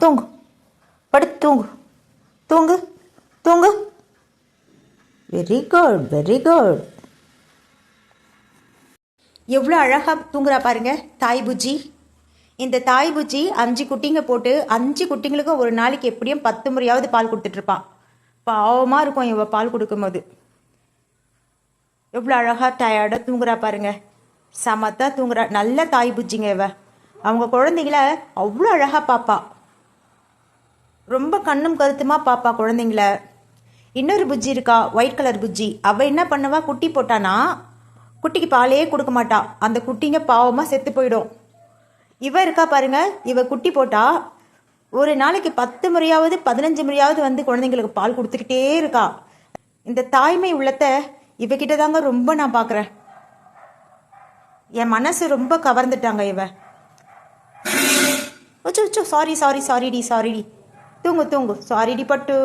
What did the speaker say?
தூங்கு, படுத்து தூங்கு, தூங்கு, தூங்கு. Very good, very good. எவ்வளோ அழகாக தூங்குறா பாருங்க தாய் புஜ்ஜி. இந்த தாய் புஜ்ஜி 5 குட்டிங்க போட்டு 5 குட்டிங்களுக்கும் ஒரு நாளைக்கு எப்படியும் 10 முறையாவது பால் கொடுத்துட்ருப்பான். பாவமாக இருக்கும் இவ பால் கொடுக்கும்போது. எவ்வளோ அழகாக டயர்டாக தூங்குறா பாருங்க. சமத்தா தூங்குறா. நல்ல தாய் புஜ்ஜிங்க இவ. அவங்க குழந்தைங்கள அவ்வளோ அழகாக பாப்பா. ரொம்ப கண்ணும் கருத்துமா பாப்பா குழந்தைங்கள. இன்னொரு புஜ்ஜி இருக்கா, ஒயிட் கலர் புஜ்ஜி. அவள் என்ன பண்ணுவா, குட்டி போட்டானா குட்டிக்கு பாலே கொடுக்க மாட்டா. அந்த குட்டிங்க பாவமாக செத்து போயிடும். இவ இருக்கா பாருங்க, இவ குட்டி போட்டா ஒரு நாளைக்கு 10 முறையாவது 15 முறையாவது வந்து குழந்தைங்களுக்கு பால் கொடுத்துக்கிட்டே இருக்கா. இந்த தாய்மை உள்ளத்தை இவகிட்ட தாங்க ரொம்ப நான் பார்க்குறேன். என் மனசு ரொம்ப கவர்ந்துட்டாங்க இவ. சாரி சாரி சாரிடி சாரிடி. தூங்கு தூங்கு. சாரிடி பட்டு.